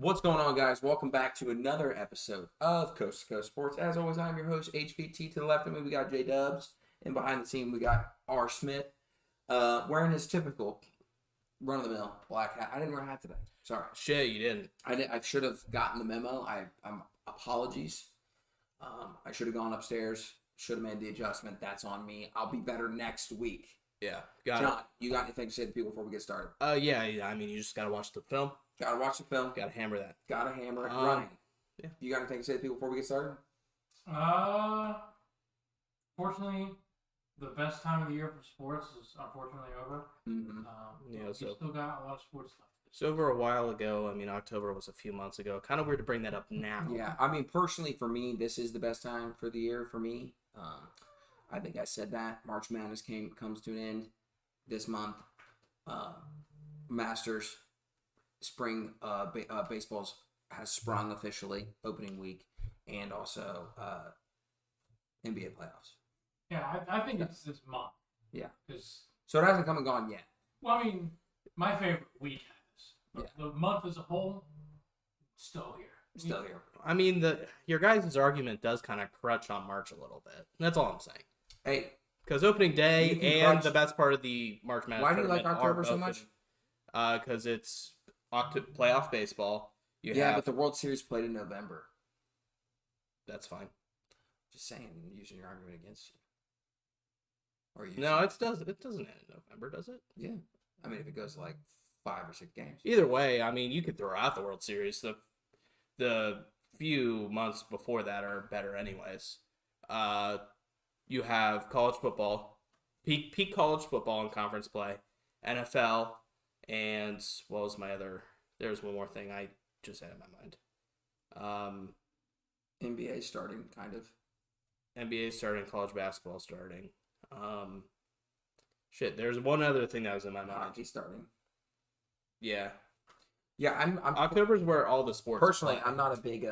What's going on, guys? Welcome back to another episode of Coast to Coast Sports. As always, I'm your host, HVT. To the left of me, we got J Dubs. And behind the scene, we got R. Smith wearing his typical run-of-the-mill black hat. I didn't wear a hat today. Sorry. Shit, you didn't. I should have gotten the memo. I'm apologies. I should have gone upstairs. Should have made the adjustment. That's on me. I'll be better next week. Yeah. Got John, you got anything to say to people before we get started? Yeah. I mean, you just gotta watch the film. Gotta watch the film. Gotta hammer that. Gotta hammer it. Ryan, yeah. You got anything to say to people before we get started? Fortunately, the best time of the year for sports is unfortunately over. Mm-hmm. We still got a lot of sports left. It's over a while ago. I mean, October was a few months ago. Kind of weird to bring that up now. Yeah, I mean, personally, for me, this is the best time for the year for me. I think I said that. March Madness comes to an end this month. Masters, spring baseballs has sprung officially, opening week, and also NBA playoffs. Yeah, I think it's this month. Yeah. So it hasn't come and gone yet. Well, I mean, my favorite week has. But Yeah. the month as a whole, still here. Still here. I mean, your guys' argument does kind of crutch on March a little bit. That's all I'm saying. Hey. Because opening day You can and crutch. the best part of the March Madness Why do you like tournament October are so both much? Because it's playoff baseball. But the World Series played in November. That's fine. Just saying, using your argument against you. Or No, it doesn't end in November, does it? Yeah. I mean, if it goes like 5 or 6 games. Either way, I mean, you could throw out the World Series. The few months before that are better anyways. You have college football, peak college football and conference play, NFL, and what was my other? There's one more thing I just had in my mind. NBA starting, kind of. NBA starting, college basketball starting. There's one other thing that was in my mind. Hockey starting. Yeah. Yeah, I'm October's where all the sports personally, play. I'm not a big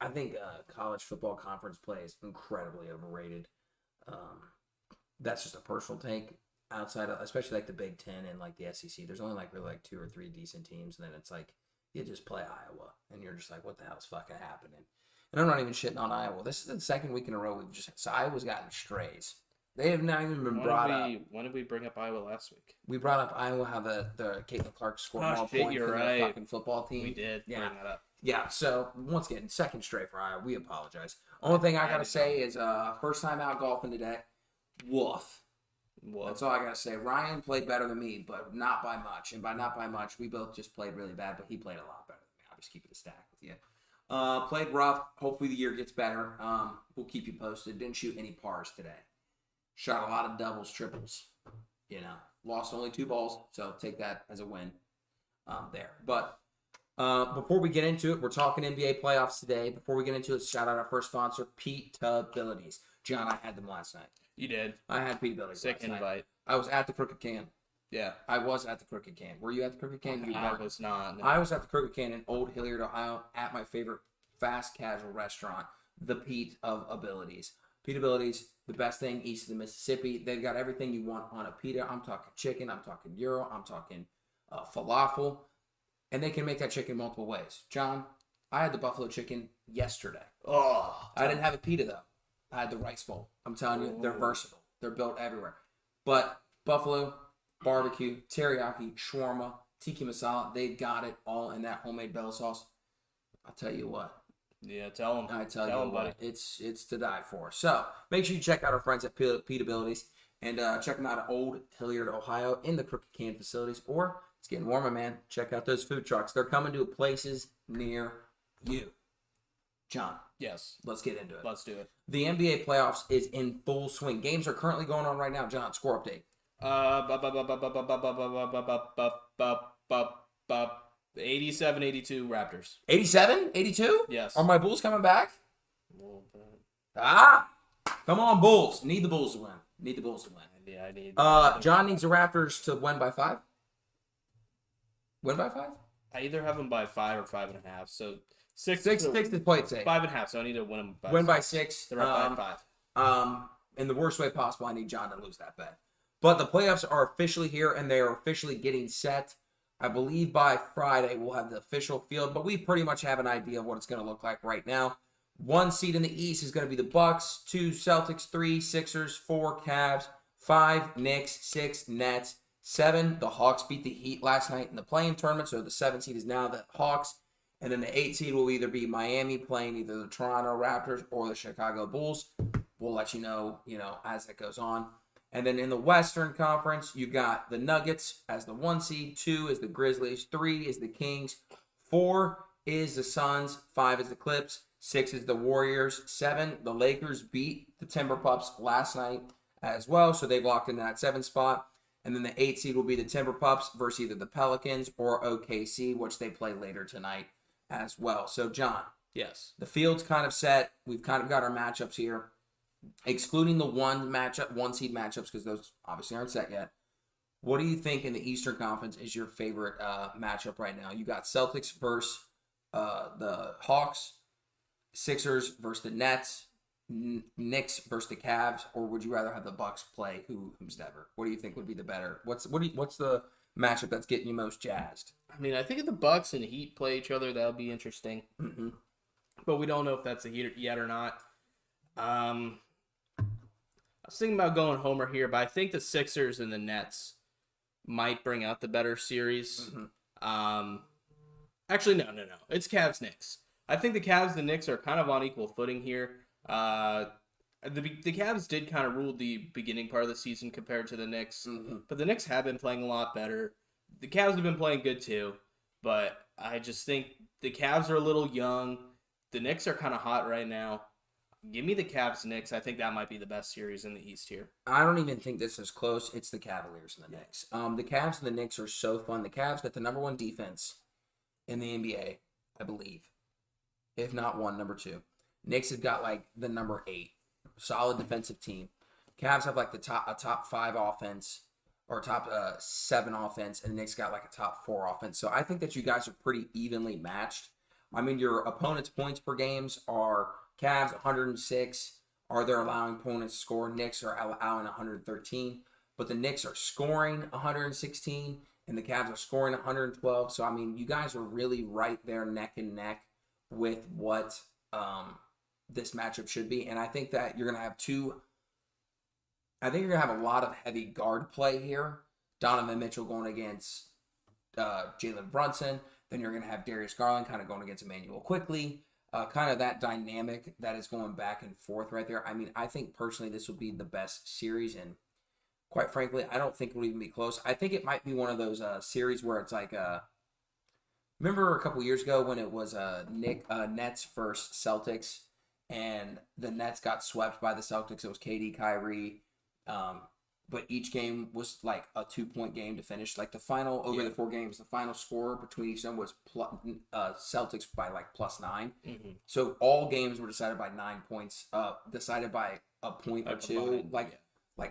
I think college football conference play is incredibly overrated. That's just a personal take. Outside of, especially like the Big Ten and like the SEC, there's only like really like 2 or 3 decent teams, and then it's like you just play Iowa, and you're just like, what the hell's fucking happening? And I'm not even shitting on Iowa. This is the second week in a row Iowa's gotten strays. They have not even been brought up. When did we bring up Iowa last week? We brought up Iowa, how the Caitlin Clark scored more points you're than right. the fucking football team. We did bring that up. Yeah, so once again, second straight for Iowa. We apologize. Only thing I gotta say is first time out golfing today. Woof. That's all I gotta say. Ryan played better than me, but not by much. And by not by much, we both just played really bad, but he played a lot better than me. I'll just keep it a stack with you. Played rough. Hopefully the year gets better. We'll keep you posted. Didn't shoot any pars today. Shot a lot of doubles, triples. Lost only 2 balls, so take that as a win there. But before we get into it, we're talking NBA playoffs today. Before we get into it, shout out our first sponsor, Peteabilities. John, I had them last night. You did. I had Peteabilities Sick last invite. night. I was at the Crooked Can. Yeah. I was at the Crooked Can. Were you at the Crooked Can? You I weren't. was not. No. I was at the Crooked Can in Old Hilliard, Ohio, at my favorite fast casual restaurant, the Pete of Abilities. Peteabilities, the best thing east of the Mississippi. They've got everything you want on a pita. I'm talking chicken. I'm talking gyro. I'm talking falafel. And they can make that chicken multiple ways. John, I had the buffalo chicken yesterday. Oh. I didn't have a pita, though. I had the rice bowl. I'm telling you, they're versatile. They're built everywhere. But buffalo, barbecue, teriyaki, shawarma, tiki masala, they got it all in that homemade bella sauce. I'll tell you what. Yeah, tell them. I tell you what, buddy. it's to die for. So make sure you check out our friends at Peteabilities and check them out at Old Hilliard, Ohio, in the Crooked Can facilities. Or it's getting warmer, man. Check out those food trucks. They're coming to places near you. John. Yes. Let's get into it. Let's do it. The NBA playoffs is in full swing. Games are currently going on right now. John, score update. 87-82 Raptors. 87? 82? Yes. Are my Bulls coming back? Come on, Bulls. Need the Bulls to win. Need the Bulls to win. Yeah, I need. John needs the Raptors to win by 5. Win by 5? I either have them by 5 or 5.5. So 6 to play it safe. 5.5. So I need to win them by Win 6. by 6. They're up by 5. In the worst way possible, I need John to lose that bet. But the playoffs are officially here, and they are officially getting set. I believe by Friday we'll have the official field, but we pretty much have an idea of what it's going to look like right now. 1 seed in the East is going to be the Bucks, 2 Celtics, 3 Sixers, 4 Cavs, 5 Knicks, 6 Nets, 7 the Hawks beat the Heat last night in the play-in tournament, so the 7 seed is now the Hawks, and then the 8 seed will either be Miami playing either the Toronto Raptors or the Chicago Bulls. We'll let you know, as it goes on. And then in the Western Conference, you've got the Nuggets as the 1 seed, 2 is the Grizzlies, 3 is the Kings, 4 is the Suns, 5 is the Clips, 6 is the Warriors, 7 the Lakers beat the Timberpups last night as well, so they've locked in that 7 spot. And then the 8 seed will be the Timberpups versus either the Pelicans or OKC, which they play later tonight as well. So, John. Yes. The field's kind of set. We've kind of got our matchups here. Excluding the 1 seed matchups, because those obviously aren't set yet. What do you think in the Eastern Conference is your favorite matchup right now? You got Celtics versus the Hawks, Sixers versus the Nets, Knicks versus the Cavs, or would you rather have the Bucks play whomever? What do you think would be the better? What's the matchup that's getting you most jazzed? I mean, I think if the Bucks and Heat play each other, that'll be interesting. Mm-hmm. But we don't know if that's a Heat yet or not. I was thinking about going Homer here, but I think the Sixers and the Nets might bring out the better series. Mm-hmm. Actually, no. It's Cavs-Knicks. I think the Cavs and the Knicks are kind of on equal footing here. The Cavs did kind of rule the beginning part of the season compared to the Knicks, but the Knicks have been playing a lot better. The Cavs have been playing good too, but I just think the Cavs are a little young. The Knicks are kind of hot right now. Give me the Cavs-Knicks. I think that might be the best series in the East here. I don't even think this is close. It's the Cavaliers and the Knicks. The Cavs and the Knicks are so fun. The Cavs got the number 1 defense in the NBA, I believe. If not number 2. Knicks have got like the number 8. Solid defensive team. Cavs have like a top 5 offense or top 7 offense, and the Knicks got like a top 4 offense. So I think that you guys are pretty evenly matched. I mean, your opponent's points per games are Cavs 106. Are they allowing opponents to score? Knicks are allowing 113. But the Knicks are scoring 116, and the Cavs are scoring 112. So, I mean, you guys are really right there neck and neck with what this matchup should be. And I think that you're going to have a lot of heavy guard play here. Donovan Mitchell going against Jalen Brunson. Then you're going to have Darius Garland kind of going against Emmanuel Quickly. Kind of that dynamic that is going back and forth right there. I mean, I think personally this will be the best series, and quite frankly, I don't think it will even be close. I think it might be one of those series where it's like remember a couple years ago when it was Nets versus Celtics, and the Nets got swept by the Celtics. It was KD, Kyrie, but each game was like a 2-point game to finish. Like the final over the 4 games, the final score between each of them was Celtics by like +9. Mm-hmm. So all games were decided by 9 points. Decided by a point or two. Like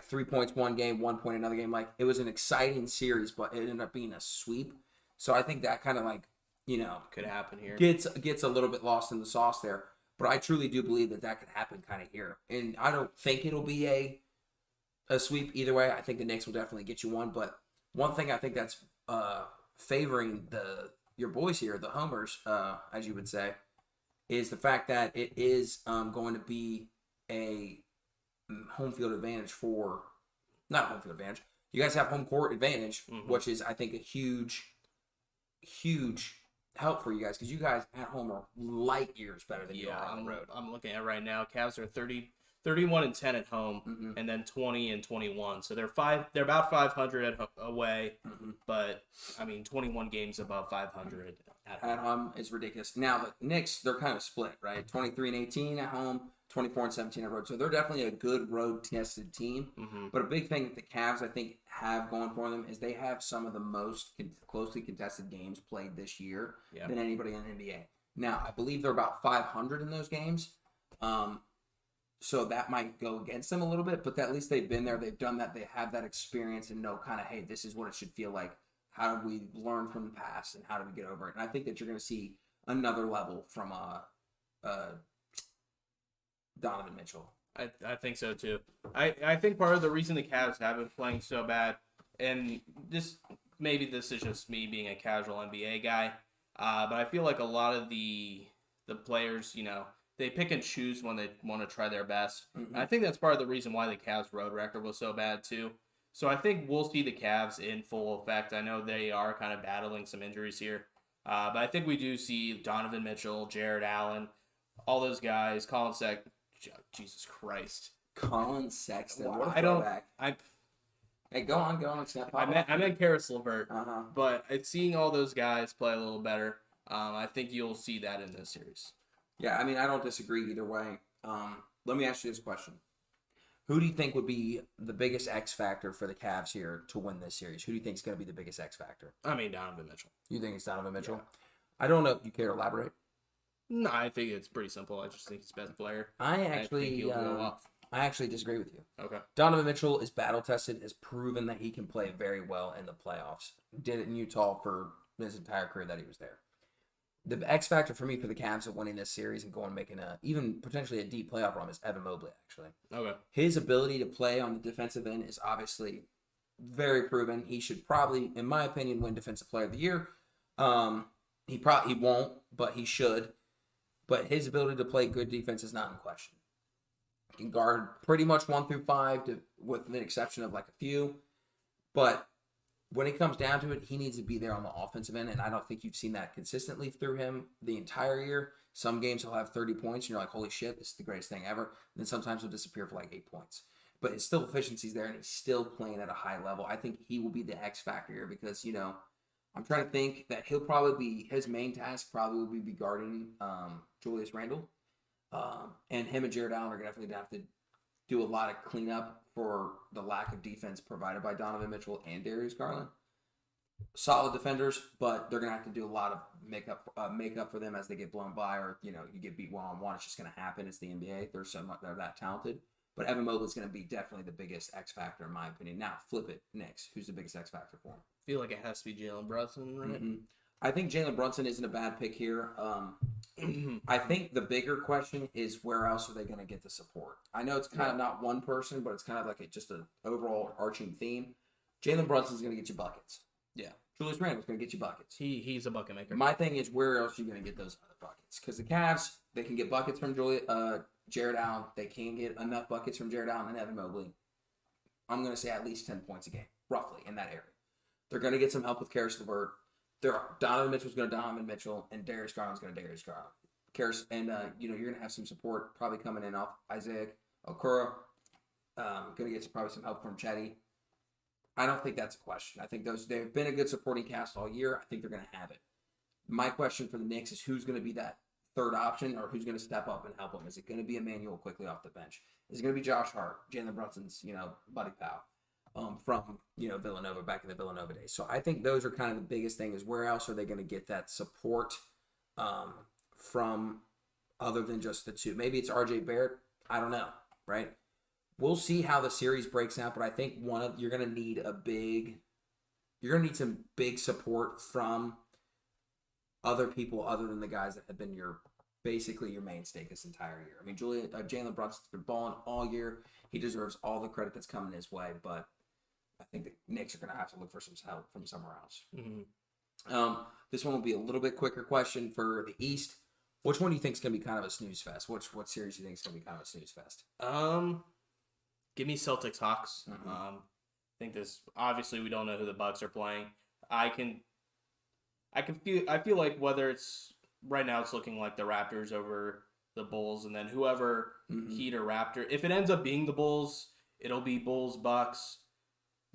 3 points one game, 1 point another game. Like it was an exciting series, but it ended up being a sweep. So I think that kind of like could happen here. Gets a little bit lost in the sauce there. But I truly do believe that could happen kind of here. And I don't think it'll be a sweep either way. I think the Knicks will definitely get you one. But one thing I think that's favoring your boys here, the homers, as you would say, is the fact that it is going to be a home field advantage not home field advantage. You guys have home court advantage, which is, I think, a huge help for you guys because you guys at home are light years better than you are on the road. I'm looking at it right now. Cavs are 31-10 at home, and then 20-21. So they're about 500 away, but I mean 21 games above 500 at home. Is ridiculous. Now the Knicks, they're kind of split, right? 23-18 at home, 24-17 on the road. So they're definitely a good road tested team. But a big thing that the Cavs, I think, have going for them is they have some of the most closely contested games played this year than anybody in the NBA. Now, I believe they're about 500 in those games. So that might go against them a little bit, but at least they've been there. They've done that. They have that experience and know kind of, hey, this is what it should feel like. How do we learn from the past and how do we get over it? And I think that you're going to see another level from Donovan Mitchell. I think so too. I think part of the reason the Cavs have been playing so bad, and this maybe this is just me being a casual NBA guy, but I feel like a lot of the players, they pick and choose when they want to try their best. Mm-hmm. And I think that's part of the reason why the Cavs' road record was so bad too. So I think we'll see the Cavs in full effect. I know they are kind of battling some injuries here, but I think we do see Donovan Mitchell, Jared Allen, all those guys, Jesus Christ. Colin Sexton. Well, What a I don't. throwback. Hey, go on. It's not I meant Karis LeVert, Uh-huh. but it's seeing all those guys play a little better. I think you'll see that in this series. Yeah, I mean, I don't disagree either way. Let me ask you this question. Who do you think would be the biggest X factor for the Cavs here to win this series? Who do you think is going to be the biggest X factor? I mean, Donovan Mitchell. You think it's Donovan Mitchell? Yeah. I don't know if you care to elaborate. No, I think it's pretty simple. I just think he's the best player. I think actually he'll go off. I actually disagree with you. Okay. Donovan Mitchell is battle tested, has proven that he can play very well in the playoffs. Did it in Utah for his entire career that he was there. The X factor for me for the Cavs of winning this series and making even potentially a deep playoff run is Evan Mobley, actually. Okay. His ability to play on the defensive end is obviously very proven. He should probably, in my opinion, win Defensive Player of the Year. He won't, but he should. But his ability to play good defense is not in question. He can guard pretty much 1 through 5, with the exception of like a few. But when it comes down to it, he needs to be there on the offensive end, and I don't think you've seen that consistently through him the entire year. Some games he'll have 30 points, and you're like, holy shit, this is the greatest thing ever. And then sometimes he'll disappear for like 8 points. But his still efficiency's there, and he's still playing at a high level. I think he will be the X factor here because, I'm trying to think that he'll probably be, his main task probably will be guarding Julius Randle. And him and Jared Allen are definitely going to have to do a lot of cleanup for the lack of defense provided by Donovan Mitchell and Darius Garland. Solid defenders, but they're going to have to do a lot of makeup for them as they get blown by, or, you get beat one-on-one. It's just going to happen. It's the NBA. They're that talented. But Evan Mobley is going to be definitely the biggest X factor in my opinion. Now, flip it. Next, who's the biggest X factor for him? I feel like it has to be Jalen Brunson, right? Mm-hmm. I think Jalen Brunson isn't a bad pick here. I think the bigger question is where else are they going to get the support? I know it's kind of not one person, but it's kind of like just an overall arching theme. Jalen Brunson's going to get you buckets. Yeah. Julius Randle's going to get you buckets. He's a bucket maker. My thing is where else are you going to get those other buckets? Because the Cavs, they can get buckets from Jared Allen. They can get enough buckets from Jared Allen and Evan Mobley. I'm going to say at least 10 points a game, roughly, in that area. They're going to get some help with Karis LeVert. Donovan Mitchell's going to Donovan Mitchell, and Darius Garland's going to Darius Garland. You're going to have some support probably coming in off Isaiah Okoro. Going to get probably some help from Chetty. I don't think that's a question. I think they've been a good supporting cast all year. I think they're going to have it. My question for the Knicks is who's going to be that third option, or who's going to step up and help them? Is it going to be Emmanuel quickly off the bench? Is it going to be Josh Hart, Jalen Brunson's, buddy pal? From Villanova, back in the Villanova days. So I think those are kind of the biggest thing is where else are they going to get that support from other than just the two? Maybe it's RJ Barrett. I don't know, right? We'll see how the series breaks out, but I think you're going to need some big support from other people other than the guys that have been basically your mainstay this entire year. I mean, Jalen Brunson's been balling all year. He deserves all the credit that's coming his way, but I think the Knicks are going to have to look for some help from somewhere else. Mm-hmm. This one will be a little bit quicker question for the East. Which one do you think is going to be kind of a snooze fest? What series do you think is going to be kind of a snooze fest? Give me Celtics Hawks. Mm-hmm. I think this, obviously we don't know who the Bucks are playing. I feel like whether it's right now it's looking like the Raptors over the Bulls, and then whoever Heat or Raptor. If it ends up being the Bulls, it'll be Bulls Bucks.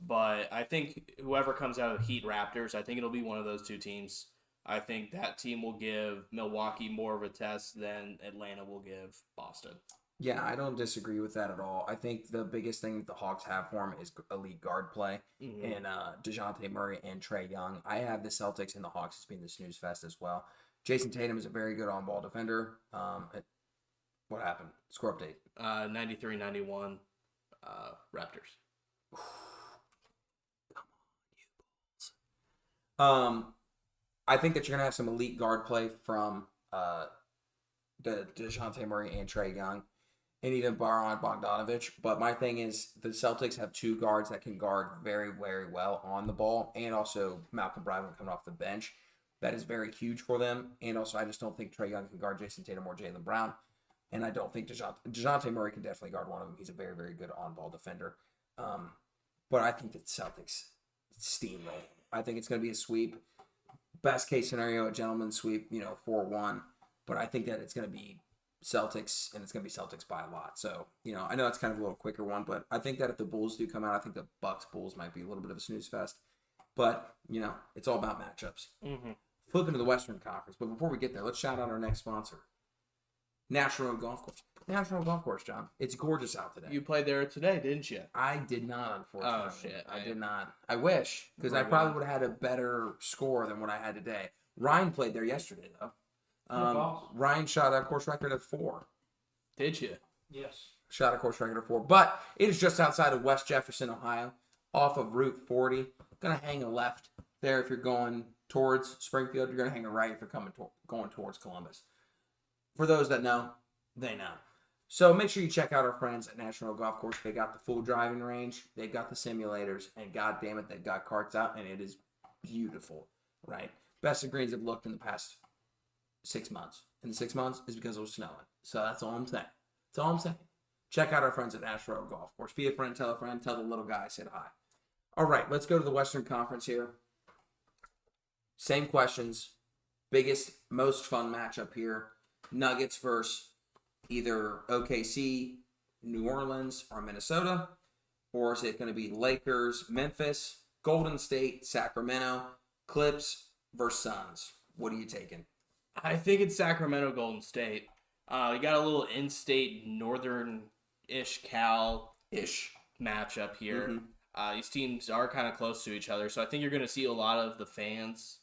But I think whoever comes out of Heat Raptors, I think it'll be one of those two teams. I think that team will give Milwaukee more of a test than Atlanta will give Boston. Yeah, I don't disagree with that at all. I think the biggest thing that the Hawks have for them is elite guard play and DeJounte Murray and Trae Young. I have the Celtics and the Hawks as being the snooze fest as well. Jason Tatum is a very good on-ball defender. What happened? Score update. 93-91 Raptors. I think that you're going to have some elite guard play from the DeJounte Murray and Trae Young. and even Bojan Bogdanovic. But my thing is the Celtics have two guards that can guard very, very well on the ball, and also Malcolm Brogdon coming off the bench. That is very huge for them. And also, I just don't think Trae Young can guard Jason Tatum or Jaylen Brown. And I don't think DeJounte Murray can definitely guard one of them. He's a very, very good on-ball defender. But I think the Celtics steamroll. I think it's going to be a sweep. Best case scenario, a gentleman's sweep, 4-1. But I think that it's going to be Celtics, and it's going to be Celtics by a lot. So, I know it's kind of a little quicker one, but I think that if the Bulls do come out, I think the Bucks-Bulls might be a little bit of a snooze fest. But, it's all about matchups. Mm-hmm. Flipping to the Western Conference. But before we get there, let's shout out our next sponsor. National Road Golf Course. National Golf Course, John. It's gorgeous out today. You played there today, didn't you? I did not, unfortunately. Oh, shit. I did not. I wish, because I probably would have had a better score than what I had today. Ryan played there yesterday, though. Ryan shot a course record of 4. Did you? Yes. Shot a course record of 4. But it is just outside of West Jefferson, Ohio, off of Route 40. Going to hang a left there if you're going towards Springfield. You're going to hang a right if you're going towards Columbus. For those that know, they know. So make sure you check out our friends at National Golf Course. They got the full driving range. They've got the simulators. And God damn it, they've got carts out. And it is beautiful, right? Best of greens have looked in the past 6 months. And the 6 months is because it was snowing. So that's all I'm saying. That's all I'm saying. Check out our friends at National Golf Course. Be a friend, tell the little guy I said hi. All right, let's go to the Western Conference here. Same questions. Biggest, most fun matchup here. Nuggets versus either OKC, New Orleans, or Minnesota. Or is it going to be Lakers, Memphis, Golden State, Sacramento, Clips versus Suns? What are you taking? I think it's Sacramento, Golden State. You got a little in-state, northern-ish Cal-ish matchup here. Mm-hmm. These teams are kind of close to each other, so I think you're going to see a lot of the fans.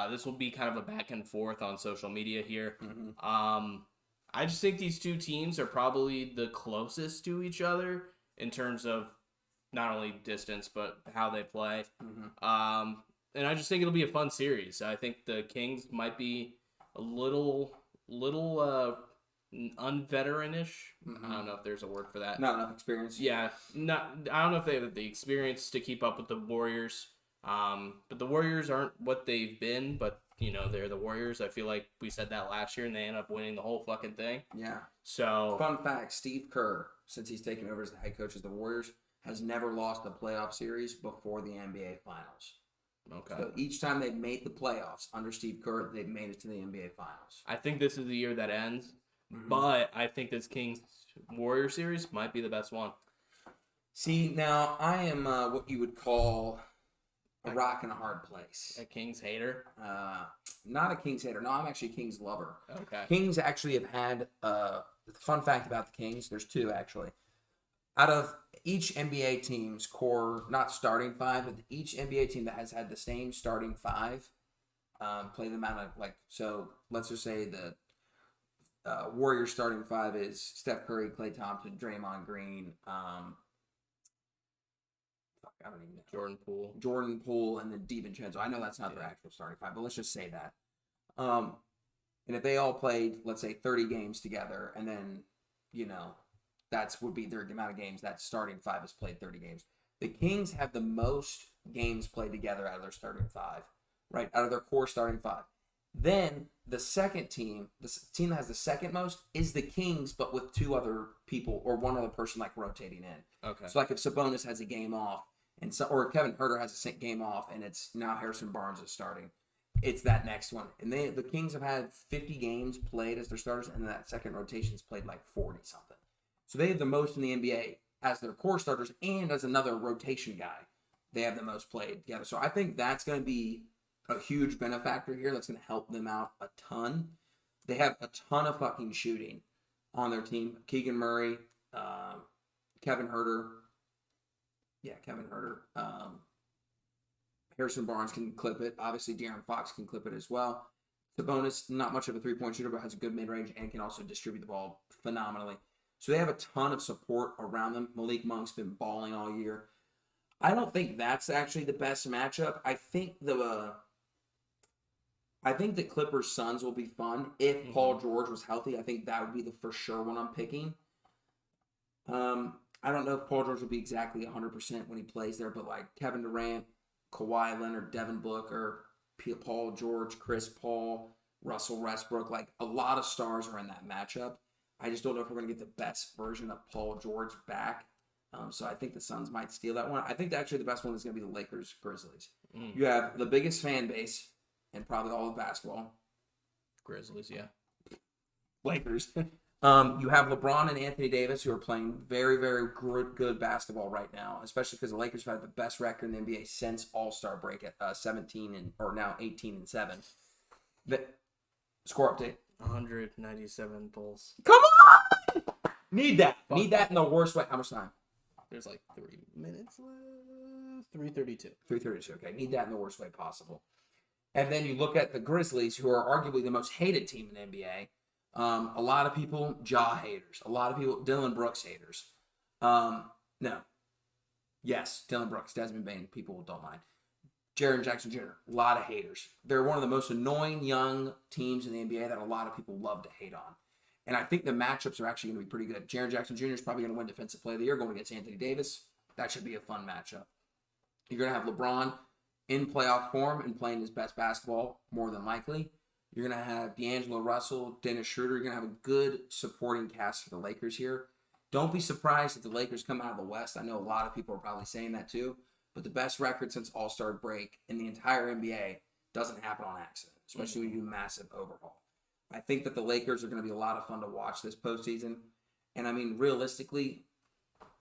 This will be kind of a back and forth on social media here. Mm-hmm. I just think these two teams are probably the closest to each other in terms of not only distance, but how they play. Mm-hmm. And I just think it'll be a fun series. I think the Kings might be a little unveteranish. Mm-hmm. I don't know if there's a word for that. Not enough experience. Yeah, I don't know if they have the experience to keep up with the Warriors. But the Warriors aren't what they've been, but they're the Warriors. I feel like we said that last year and they ended up winning the whole fucking thing. Yeah. So fun fact, Steve Kerr, since he's taken over as the head coach of the Warriors, has never lost a playoff series before the NBA Finals. Okay. So each time they've made the playoffs under Steve Kerr, they've made it to the NBA Finals. I think this is the year that ends, but I think this Kings-Warrior series might be the best one. See, now I am what you would call a rock and a hard place. A Kings hater? Not a Kings hater. No, I'm actually a Kings lover. Okay. Kings actually have had, fun fact about the Kings, there's 2 actually. Out of each NBA team's core, not starting 5, but each NBA team that has had the same starting 5, play them out of, so let's just say the Warriors starting 5 is Steph Curry, Klay Thompson, Draymond Green, I don't even know. Jordan Poole, and then DiVincenzo. I know that's not their actual starting 5, but let's just say that. And if they all played, let's say, 30 games together, and then, that would be their amount of games that starting 5 has played 30 games. The Kings have the most games played together out of their starting 5, right? Out of their core starting 5. Then the second team, the team that has the second most, is the Kings, but with 2 other people or one other person rotating in. Okay. So if Sabonis has a game off, or Kevin Huerter has a game off, and it's now Harrison Barnes is starting, it's that next one. And the Kings have had 50 games played as their starters, and that second rotation's played 40 something. So they have the most in the NBA as their core starters and as another rotation guy. They have the most played together. So I think that's going to be a huge benefactor here. That's going to help them out a ton. They have a ton of fucking shooting on their team. Keegan Murray, Kevin Huerter. Yeah, Kevin Huerter. Harrison Barnes can clip it. Obviously, De'Aaron Fox can clip it as well. Sabonis, not much of a three-point shooter, but has a good mid-range and can also distribute the ball phenomenally. So they have a ton of support around them. Malik Monk's been balling all year. I don't think that's actually the best matchup. I think the Clippers Suns will be fun if Paul George was healthy. I think that would be the for sure one I'm picking. I don't know if Paul George will be exactly 100% when he plays there, but like Kevin Durant, Kawhi Leonard, Devin Booker, Paul George, Chris Paul, Russell Westbrook, like a lot of stars are in that matchup. I just don't know if we're going to get the best version of Paul George back. So I think the Suns might steal that one. I think actually the best one is going to be the Lakers Grizzlies. You have the biggest fan base in probably all of basketball. Grizzlies, yeah. Lakers. You have LeBron and Anthony Davis who are playing very, very good basketball right now, especially because the Lakers have had the best record in the NBA since All-Star break at 17 or now 18-7. The score update. 197 Bulls. Come on! Need that. Need that in the worst way. How much time? There's like 3 minutes left. 3:32. 3:32. Okay. Need that in the worst way possible. And then you look at the Grizzlies, who are arguably the most hated team in the NBA. A lot of people, Ja haters. A lot of people, Dylan Brooks haters. No. Yes, Dylan Brooks, Desmond Bain, people don't mind. Jaren Jackson Jr., a lot of haters. They're one of the most annoying young teams in the NBA that a lot of people love to hate on. And I think the matchups are actually going to be pretty good. Jaren Jackson Jr. is probably going to win Defensive Player of the Year going against Anthony Davis. That should be a fun matchup. You're going to have LeBron in playoff form and playing his best basketball, more than likely. You're going to have D'Angelo Russell, Dennis Schroeder. You're going to have a good supporting cast for the Lakers here. Don't be surprised if the Lakers come out of the West. I know a lot of people are probably saying that too. But the best record since All-Star break in the entire NBA doesn't happen on accident, especially when you do a massive overhaul. I think that the Lakers are going to be a lot of fun to watch this postseason. And I mean, realistically,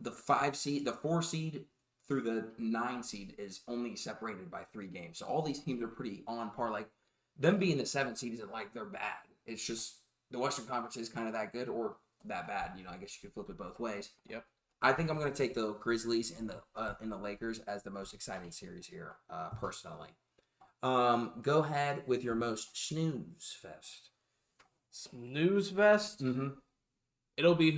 the 4 seed through the 9 seed is only separated by 3 games. So all these teams are pretty on par. Like, them being the 7 seed isn't like they're bad. It's just the Western Conference is kind of that good or that bad. You know, I guess you could flip it both ways. Yep. I think I'm going to take the Grizzlies and the Lakers as the most exciting series here, personally. Go ahead with your most snooze fest. Snooze fest? Mm-hmm. It'll be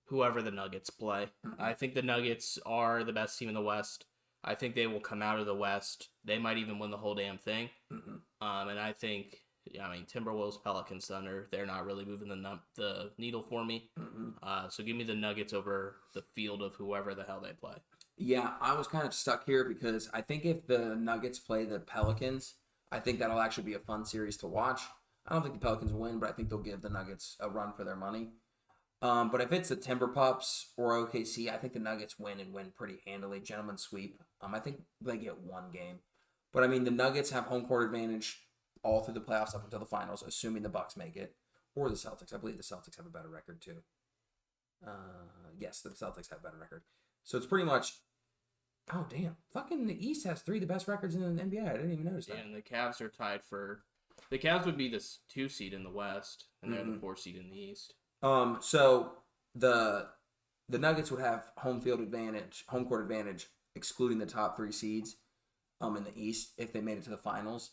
whoever the Nuggets play. Mm-hmm. I think the Nuggets are the best team in the West. I think they will come out of the West. They might even win the whole damn thing. Mm-hmm. And I think, Timberwolves, Pelicans, Thunder, they're not really moving the needle for me. Mm-hmm. So give me the Nuggets over the field of whoever the hell they play. Yeah, I was kind of stuck here because I think if the Nuggets play the Pelicans, I think that'll actually be a fun series to watch. I don't think the Pelicans will win, but I think they'll give the Nuggets a run for their money. But if it's the Timber Pups or OKC, I think the Nuggets win and win pretty handily. Gentleman's sweep. I think they get 1 game. But I mean, the Nuggets have home court advantage all through the playoffs up until the finals, assuming the Bucks make it, or the Celtics. I believe the Celtics have a better record too. Yes, the Celtics have a better record. So it's pretty much. Oh damn! Fucking the East has 3 of the best records in the NBA. I didn't even notice that. Yeah, and the Cavs are tied for. The Cavs would be the 2 seed in the West, and they're the 4 seed in the East. So the Nuggets would have home court advantage, excluding the top 3 seeds, in the East if they made it to the finals.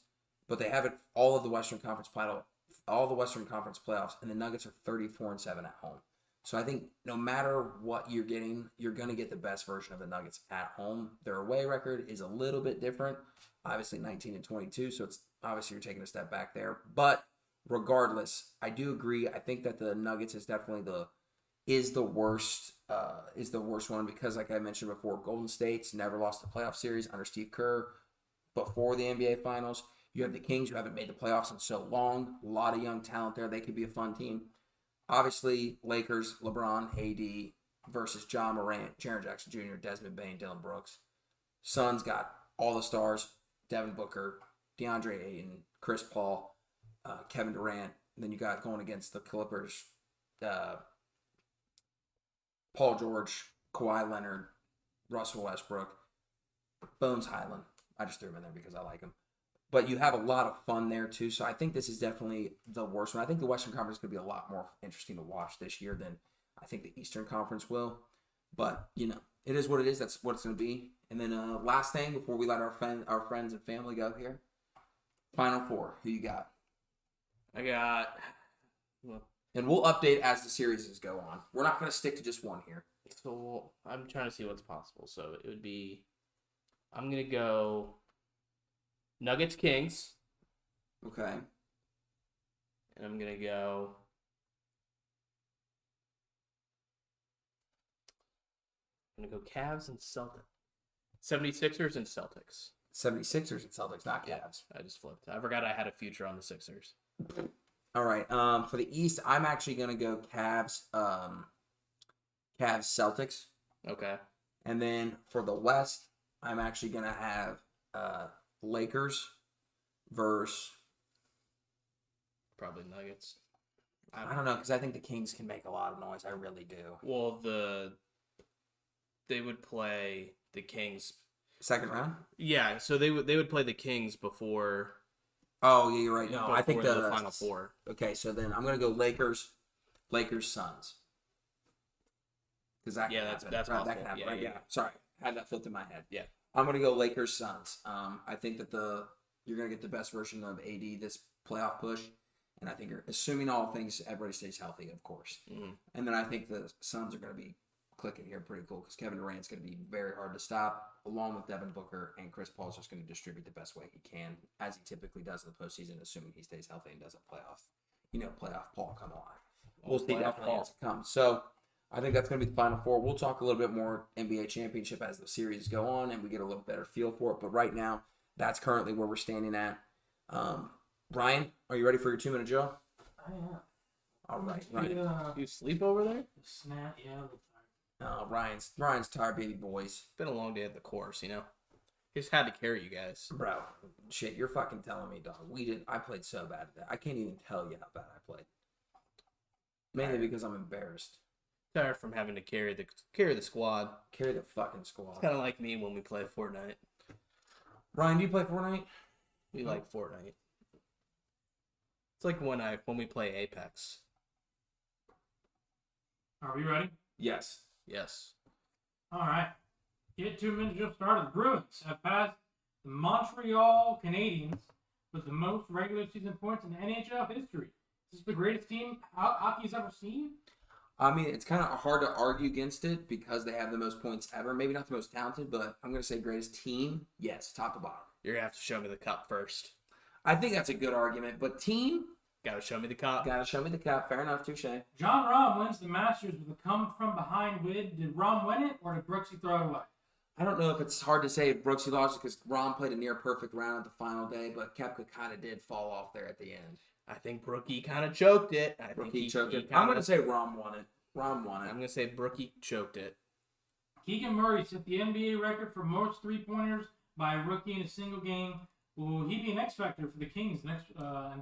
But they have it all of the Western Conference playoffs, and the Nuggets are 34-7 at home. So I think no matter what you're getting, you're going to get the best version of the Nuggets at home. Their away record is a little bit different, obviously 19-22. So it's obviously you're taking a step back there, but regardless, I do agree. I think that the Nuggets is definitely the worst one because, like I mentioned before, Golden State's never lost a playoff series under Steve Kerr before the NBA Finals. You have the Kings who haven't made the playoffs in so long. A lot of young talent there. They could be a fun team. Obviously, Lakers, LeBron, AD versus John Morant, Jaren Jackson Jr., Desmond Bain, Dylan Brooks. Suns got all the stars: Devin Booker, DeAndre Ayton, Chris Paul, Kevin Durant. And then you got going against the Clippers, Paul George, Kawhi Leonard, Russell Westbrook, Bones Highland. I just threw him in there because I like him. But you have a lot of fun there, too. So I think this is definitely the worst one. I think the Western Conference could be a lot more interesting to watch this year than I think the Eastern Conference will. But, it is what it is. That's what it's going to be. And then last thing before we let our friends and family go here. Final 4. Who you got? I got... And we'll update as the series go on. We're not going to stick to just one here. So I'm trying to see what's possible. So it would be... I'm going to go... Nuggets Kings. Okay. And I'm going to go I'm going to go Cavs and Celtics. 76ers and Celtics. 76ers and Celtics, not Cavs. I just flipped. I forgot I had a future on the Sixers. All right. For the East, I'm actually gonna go Cavs. Cavs Celtics, Okay. and then for the West, I'm actually gonna have Lakers versus. Probably Nuggets. I don't know because I think the Kings can make a lot of noise. I really do. Well, they would play the Kings. Second round. Yeah, so they would play the Kings before. Oh yeah, you're right. No, I think the Final Four. Okay, so then I'm gonna go Lakers Suns. Because that can happen. that's right, possible. that can happen. Yeah, right? yeah. Sorry, I had that flipped in my head. Yeah. I'm gonna go Lakers Suns. I think that you're gonna get the best version of AD this playoff push, and I think you're assuming all things everybody stays healthy, of course. Mm-hmm. And then I think the Suns are gonna be clicking here pretty cool because Kevin Durant's gonna be very hard to stop, along with Devin Booker, and Chris Paul's just gonna distribute the best way he can, as he typically does in the postseason, assuming he stays healthy and doesn't playoff Paul come alive. We'll see definitely as it comes. So I think that's going to be the Final Four. We'll talk a little bit more NBA championship as the series go on and we get a little better feel for it. But right now, that's currently where we're standing at. Ryan, are you ready for your 2-minute drill? I am. All right, Ryan. You sleep over there? Snap, yeah, a little tired. Ryan's tired, baby boys. It's been a long day at the course, you know. Just had to carry you guys. Bro, shit, you're fucking telling me, dog. I played so bad at that. I can't even tell you how bad I played. Mainly because I'm embarrassed. Tired from having to carry the squad. Carry the fucking squad. It's kind of like me when we play Fortnite. Ryan, do you play Fortnite? We like Fortnite. It's like when we play Apex. Are we ready? Yes. Yes. All right. Get 2 minutes just started. The Bruins have passed the Montreal Canadiens with the most regular season points in NHL history. This is the greatest team hockey's ever seen. I mean, it's kind of hard to argue against it because they have the most points ever. Maybe not the most talented, but I'm going to say greatest team. Yes, top to bottom. You're going to have to show me the cup first. I think that's a good argument, but team? Gotta show me the cup. Gotta show me the cup. Fair enough, touche. John Rahm wins the Masters with a come-from-behind win. Did Rahm win it, or did Brooksy throw it away? I don't know if it's hard to say if Brooksy lost because Rahm played a near-perfect round at the final day, but Koepka kind of did fall off there at the end. I think Brookie kind of choked it. Brookie choked it. I'm going to say Rahm won it. Rahm won it. I'm going to say Brookie choked it. Keegan Murray set the NBA record for most three-pointers by a rookie in a single game. Will he be an X factor for the Kings next in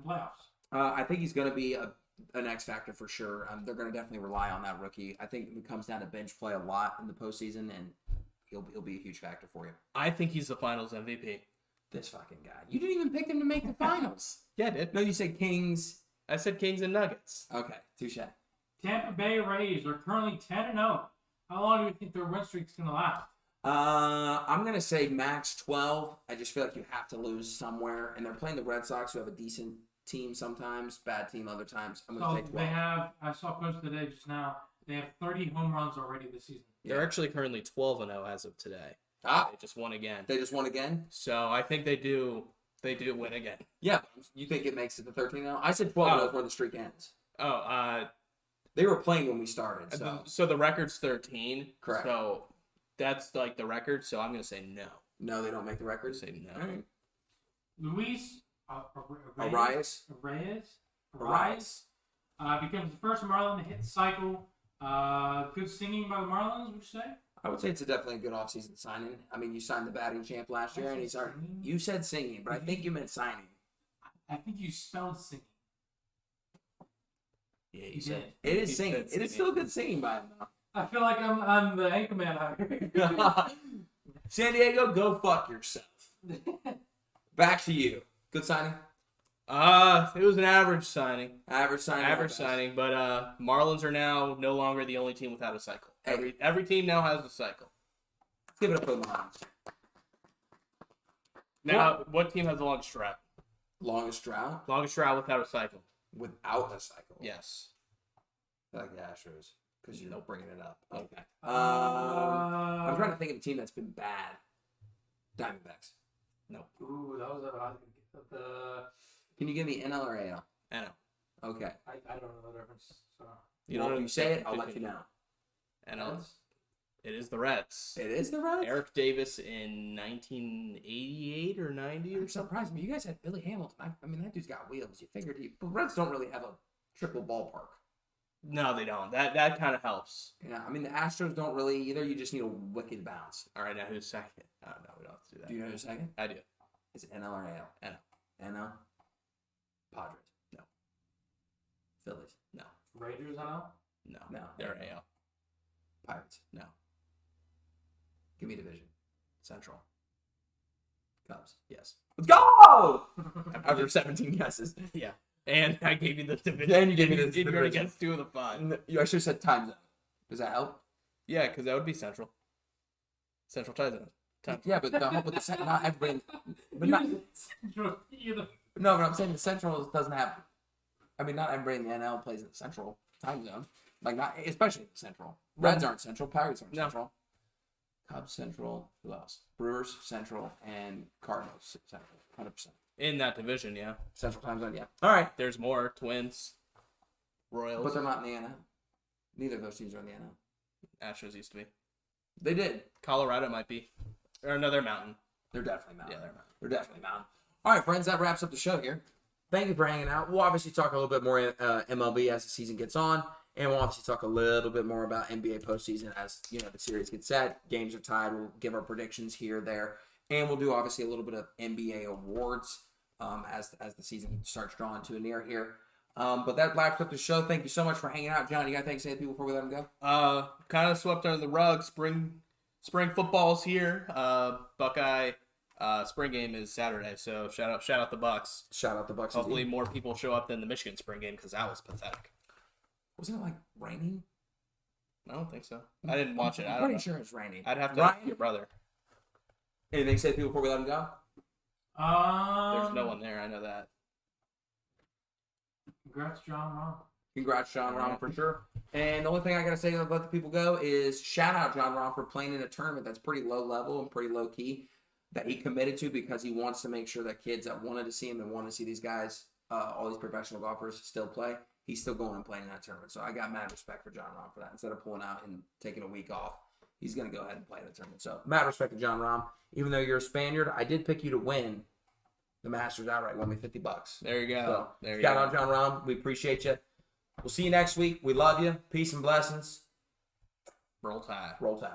playoffs? I think he's going to be an X factor for sure. They're going to definitely rely on that rookie. I think it comes down to bench play a lot in the postseason, and he'll be a huge factor for you. I think he's the Finals MVP. This fucking guy. You didn't even pick him to make the finals. Yeah, I did. No, you said Kings. I said Kings and Nuggets. Okay, touche. Tampa Bay Rays are currently 10-0. How long do you think their win streak's going to last? I'm going to say max 12. I just feel like you have to lose somewhere. And they're playing the Red Sox, who have a decent team sometimes, bad team other times. I'm going to say 12. I saw a post today just now, they have 30 home runs already this season. They're actually currently 12-0 as of today. They just won again. They just won again? So I think they do win again. Yeah. You think it makes it to 13-0? I said 12-0 where the streak ends. They were playing when we started. So the record's 13. Correct. So that's like the record. So I'm going to say no. No, they don't make the record? Say no. All right. Luis Arias becomes the first Marlin to hit the cycle. Good singing by the Marlins, would you say? I would say it's definitely a good offseason signing. I mean, you signed the batting champ last year, and he's already. You said singing, but I think you meant signing. I think you spelled singing. Yeah, you said it is singing. It is still good singing by him, though. I feel like I'm the anchorman out here. San Diego, go fuck yourself. Back to you. Good signing. It was an average signing. Average signing. But Marlins are now no longer the only team without a cycle. Hey. Every team now has a cycle. Let's give it up for the Marlins. Now, what team has the longest drought? Longest drought? Longest drought without a cycle. Without a cycle? Yes. I like the Astros because you're bringing it up. Okay. I'm trying to think of a team that's been bad. Diamondbacks. No. Ooh, that was the. Can you give me NL or AL? NL. Okay. I don't know the difference. So. If you say it, I'll let you know. NL. It is the Reds. It is the Reds? Eric Davis in 1988 or 90 or something. Surprised me. You guys had Billy Hamilton. I mean, that dude's got wheels. You figured but Reds don't really have a triple ballpark. No, they don't. That kind of helps. Yeah, I mean, the Astros don't really either. You just need a wicked bounce. All right, now who's second? Oh, no, we don't have to do that. Do you know who's second? I do. Is it NL or AL? NL. NL? Padres? No. Phillies? No. Raiders, I know. No. They're AL. Pirates? No. Give me a division. Central. Cubs? Yes. Let's go! After 17 guesses. Yeah. And I gave you the division. And you gave me the You already division. gets 2 of the 5. I should have said time zone. Does that help? Yeah, because that would be Central. Central time zone. Yeah, but not everybody. But You not, said either. no, but I'm saying the Central doesn't have. I mean, not everybody in the NL plays in the Central time zone. Like, not especially the Central. Reds aren't Central. Pirates aren't No. Central. Cubs Central. Who else? Brewers Central and Cardinals Central. 100%. In that division, yeah. Central time zone. Yeah. All right. There's more. Twins. Royals. But they're not in the NL. Neither of those teams are in the NL. Astros used to be. They did. Colorado might be. Or another mountain. They're definitely mountain. Yeah, they're mountain. They're definitely mountain. All right, friends, that wraps up the show here. Thank you for hanging out. We'll obviously talk a little bit more MLB as the season gets on, and we'll obviously talk a little bit more about NBA postseason as the series gets set. Games are tied. We'll give our predictions here, there, and we'll do obviously a little bit of NBA awards as the season starts drawing to a near here. But that wraps up the show. Thank you so much for hanging out, John. You got things to say to people before we let them go? Kind of swept under the rug. Spring football's here. Buckeye spring game is Saturday, so shout out the Bucks. Shout out the Bucks. Hopefully indeed. more people show up than the Michigan spring game because that was pathetic. Wasn't it like raining? I don't think so. I didn't watch it. I I'm don't pretty know. sure it's raining. I'd have to Ryan? ask your brother. Anything to say to people before we let them go? There's no one there. I know that. Congrats, John Rahm. Congrats, John Rahm, for sure. And the only thing I got to say to let the people go is shout out John Rahm for playing in a tournament that's pretty low level and pretty low key that he committed to because he wants to make sure that kids that wanted to see him and want to see these guys, all these professional golfers still play, he's still going and playing in that tournament. So I got mad respect for John Rahm for that. Instead of pulling out and taking a week off, he's going to go ahead and play in the tournament. So mad respect to John Rahm. Even though you're a Spaniard, I did pick you to win the Masters outright. Won me $50. There you go. So, there you shout go. out John Rahm. We appreciate you. We'll see you next week. We love you. Peace and blessings. Roll Tide. Roll Tide.